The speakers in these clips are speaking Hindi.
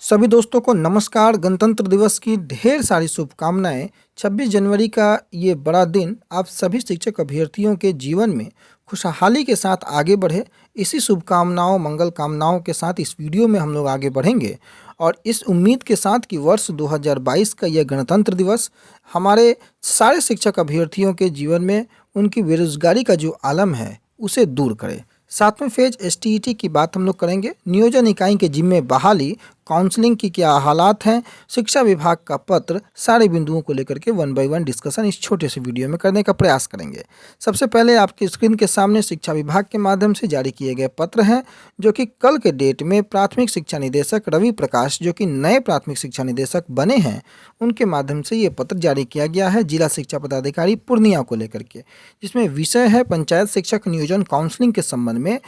सभी दोस्तों को नमस्कार। गणतंत्र दिवस की ढेर सारी शुभकामनाएं। 26 जनवरी का ये बड़ा दिन आप सभी शिक्षक अभ्यर्थियों के जीवन में खुशहाली के साथ आगे बढ़े, इसी शुभकामनाओं मंगल कामनाओं के साथ इस वीडियो में हम लोग आगे बढ़ेंगे। और इस उम्मीद के साथ कि वर्ष 2022 का यह गणतंत्र दिवस हमारे सारे शिक्षक अभ्यर्थियों के जीवन में उनकी बेरोजगारी का जो आलम है उसे दूर करे। सातवें फेज एसटीईटी की बात हम लोग करेंगे। नियोजन इकाई के जिम्मे बहाली, काउंसलिंग की क्या हालात हैं, शिक्षा विभाग का पत्र, सारे बिंदुओं को लेकर के वन बाय वन डिस्कशन इस छोटे से वीडियो में करने का प्रयास करेंगे। सबसे पहले आपकी स्क्रीन के सामने शिक्षा विभाग के माध्यम से जारी किए गए पत्र हैं, जो कि कल के डेट में प्राथमिक शिक्षा निदेशक रवि प्रकाश, जो कि नए प्राथमिक शिक्षा निदेशक बने हैं, उनके माध्यम से ये पत्र जारी किया गया है जिला शिक्षा पदाधिकारी पूर्णिया को लेकर के, जिसमें विषय है पंचायत शिक्षक नियोजन काउंसलिंग के संबंध में।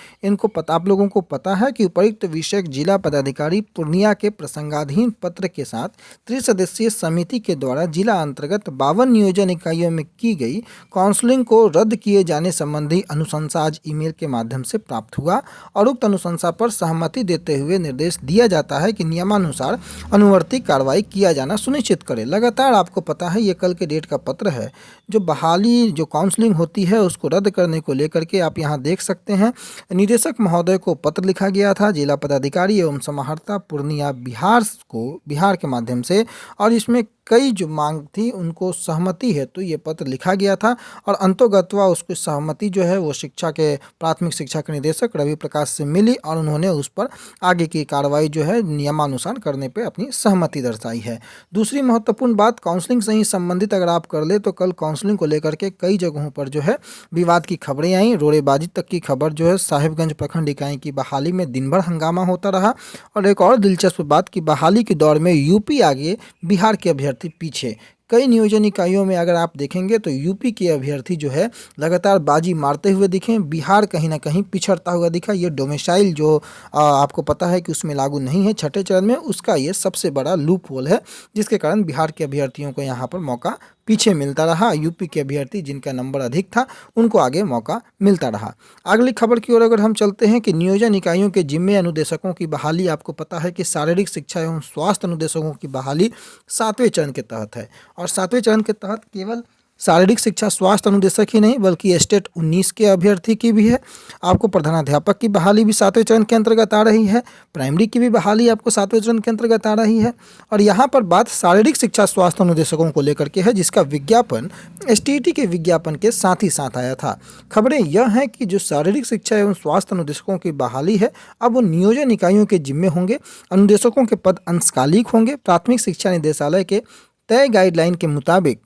आप लोगों को पता है कि उपर्युक्त विषय जिला पदाधिकारी पूर्णिया के प्रसंगाधीन पत्र के साथ त्रिसदस्यीय समिति के द्वारा जिला अंतर्गत 52 नियोजन इकाइयों में की गई काउंसलिंग को रद्द किए जाने संबंधी अनुशंसा आज ईमेल के माध्यम से प्राप्त हुआ और उक्त अनुशंसा पर सहमति देते हुए निर्देश दिया जाता है कि नियमानुसार अनुवर्ती कार्रवाई किया जाना सुनिश्चित करें। लगातार आपको पता है ये कल के डेट का पत्र है। जो बहाली जो काउंसलिंग होती है उसको रद्द करने को लेकर के आप यहाँ देख सकते हैं, निदेशक महोदय को पत्र लिखा गया था जिला पदाधिकारी एवं समाहर्ता पूर्णिया बिहार के माध्यम से, और इसमें कई जो मांग थी उनको सहमति है तो ये पत्र लिखा गया था और अंतोगत्वा उसकी सहमति जो है वो शिक्षा के प्राथमिक शिक्षा के निदेशक रवि प्रकाश से मिली और उन्होंने उस पर आगे की कार्रवाई जो है नियमानुसार करने पे अपनी सहमति दर्शाई है। दूसरी महत्वपूर्ण बात, काउंसलिंग से ही संबंधित अगर आप कर ले तो कल काउंसलिंग को लेकर के कई जगहों पर जो है विवाद की खबरें आई, रोड़ेबाजी तक की खबर जो है। साहिबगंज प्रखंड इकाई की बहाली में दिन भर हंगामा होता रहा और एक और दिलचस्प बात की बहाली के दौर में यूपी आगे बिहार के अभ्यर्थी पीछे। कई नियोजन इकाइयों में अगर आप देखेंगे तो यूपी के अभ्यर्थी जो है लगातार बाजी मारते हुए दिखे, बिहार कहीं ना कहीं पिछड़ता हुआ दिखा। ये डोमिसाइल जो आपको पता है कि उसमें लागू नहीं है छठे चरण में, उसका ये सबसे बड़ा लूप होल है, जिसके कारण बिहार के अभ्यर्थियों को यहाँ पर मौका पीछे मिलता रहा। यूपी के अभ्यर्थी जिनका नंबर अधिक था उनको आगे मौका मिलता रहा। अगली खबर की ओर अगर हम चलते हैं कि नियोजन इकाइयों के जिम्मे अनुदेशकों की बहाली, आपको पता है कि शारीरिक शिक्षा एवं स्वास्थ्य अनुदेशकों की बहाली 7वें चरण के तहत है और 7वें चरण के तहत केवल शारीरिक शिक्षा स्वास्थ्य अनुदेशक ही नहीं बल्कि स्टेट 19 के अभ्यर्थी की भी है। आपको प्रधानाध्यापक की बहाली भी 7वें चरण के अंतर्गत आ रही है, प्राइमरी की भी बहाली आपको 7वें चरण के अंतर्गत आ रही है। और यहाँ पर बात शारीरिक शिक्षा स्वास्थ्य अनुदेशकों को लेकर के है, जिसका विज्ञापन एसटीईटी के विज्ञापन के साथ ही साथ आया था। खबरें यह हैं कि जो शारीरिक शिक्षा एवं स्वास्थ्य अनुदेशकों की बहाली है अब वो नियोजन इकाइयों के जिम्मे होंगे। अनुदेशकों के पद अंशकालिक होंगे। प्राथमिक शिक्षा निदेशालय के तय गाइडलाइन के मुताबिक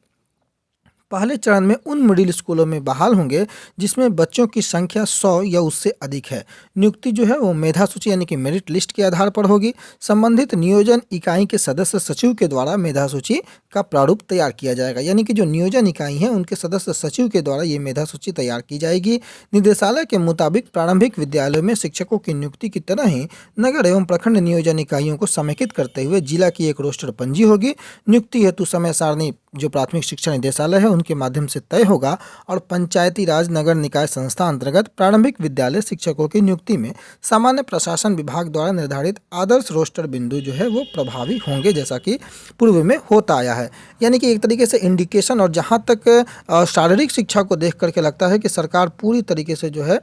पहले चरण में उन मिडिल स्कूलों में बहाल होंगे जिसमें बच्चों की संख्या 100 या उससे अधिक है। नियुक्ति जो है वो मेधा सूची यानी कि मेरिट लिस्ट के आधार पर होगी। संबंधित नियोजन इकाई के सदस्य सचिव के द्वारा मेधा सूची का प्रारूप तैयार किया जाएगा, यानी कि जो नियोजन इकाई है उनके सदस्य सचिव के द्वारा ये मेधा सूची तैयार की जाएगी। निदेशालय के मुताबिक प्रारंभिक विद्यालयों में शिक्षकों की नियुक्ति की तरह ही नगर एवं प्रखंड नियोजन इकाइयों को समेकित करते हुए जिला की एक रोस्टर पंजी होगी। नियुक्ति हेतु समय सारणी जो प्राथमिक शिक्षा निदेशालय है उनके माध्यम से तय होगा और पंचायती राज नगर निकाय संस्था अंतर्गत प्रारंभिक विद्यालय शिक्षकों की नियुक्ति में सामान्य प्रशासन विभाग द्वारा निर्धारित आदर्श रोस्टर बिंदु जो है वो प्रभावी होंगे, जैसा कि पूर्व में होता आया है। यानी कि एक तरीके से इंडिकेशन। और जहाँ तक शारीरिक शिक्षा को देख करके लगता है कि सरकार पूरी तरीके से जो है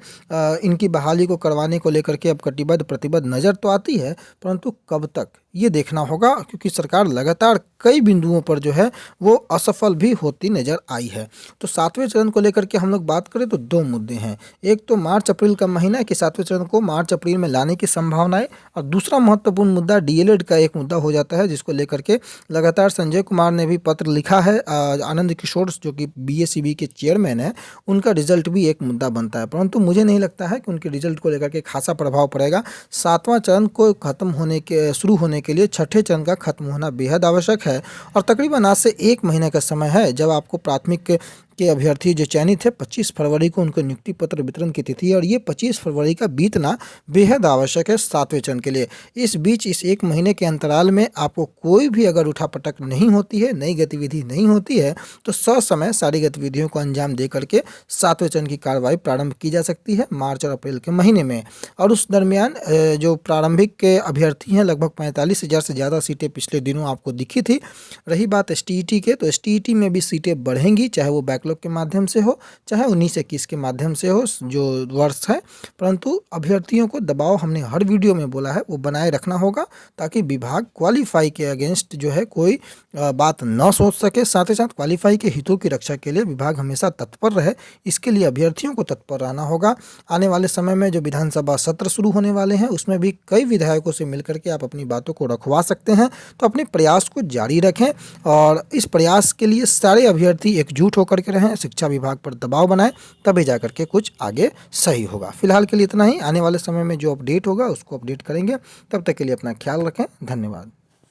इनकी बहाली को करवाने को लेकर के अब कटिबद्ध प्रतिबद्ध नज़र तो आती है, परंतु कब तक ये देखना होगा, क्योंकि सरकार लगातार कई बिंदुओं पर जो है वो असफल भी होती नजर आई है। तो 7वें चरण को लेकर के हम लोग बात करें तो दो मुद्दे हैं। एक तो मार्च अप्रैल का महीना है कि 7वें चरण को मार्च अप्रैल में लाने की संभावनाएं, और दूसरा महत्वपूर्ण मुद्दा डीएलएड का एक मुद्दा हो जाता है, जिसको लेकर के लगातार संजय कुमार ने भी पत्र लिखा है। आनंद किशोर जो कि बीएसीबी के चेयरमैन है, उनका रिजल्ट भी एक मुद्दा बनता है, परंतु मुझे नहीं लगता है कि उनके रिजल्ट को लेकर के खासा प्रभाव पड़ेगा। 7वां चरण को खत्म होने के शुरू होने के लिए छठे चरण का खत्म होना बेहद आवश्यक है और तकरीबन आज से 1 महीने का समय है जब आपको प्राथमिक के अभ्यर्थी जो चयनित थे 25 फरवरी को उनको नियुक्ति पत्र वितरण की तिथि है और ये 25 फरवरी का बीतना बेहद आवश्यक है 7वें चरण के लिए। इस बीच इस 1 महीने के अंतराल में आपको कोई भी अगर उठापटक नहीं होती है, नई गतिविधि नहीं होती है, तो ससमय सारी गतिविधियों को अंजाम दे करके 7वें चरण की कार्रवाई प्रारंभ की जा सकती है मार्च और अप्रैल के महीने में। और उस दरमियान जो प्रारंभिक के अभ्यर्थी हैं लगभग 45,000 से ज़्यादा सीटें पिछले दिनों आपको दिखी थी। रही बात एसटीईटी के, तो एसटीईटी में भी सीटें बढ़ेंगी, चाहे वो बैकलॉग के माध्यम से हो, चाहे 19-21 के माध्यम से हो जो वर्ष है। परंतु अभ्यर्थियों को दबाव हमने हर वीडियो में बोला है वो बनाए रखना होगा, ताकि विभाग क्वालिफाई के अगेंस्ट जो है कोई बात न सोच सके। साथ ही साथ क्वालिफाई के हितों की रक्षा के लिए विभाग हमेशा तत्पर रहे, इसके लिए अभ्यर्थियों को तत्पर रहना होगा। आने वाले समय में जो विधानसभा सत्र शुरू होने वाले हैं उसमें भी कई विधायकों से मिलकर के आप अपनी बातों को रखवा सकते हैं, तो अपने प्रयास को जारी रखें और इस प्रयास के लिए सारे अभ्यर्थी एकजुट होकर के रहें, शिक्षा विभाग पर दबाव बनाएं, तभी जा करके कुछ आगे सही होगा। फिलहाल के लिए इतना ही, आने वाले समय में जो अपडेट होगा उसको अपडेट करेंगे। तब तक के लिए अपना ख्याल रखें, धन्यवाद।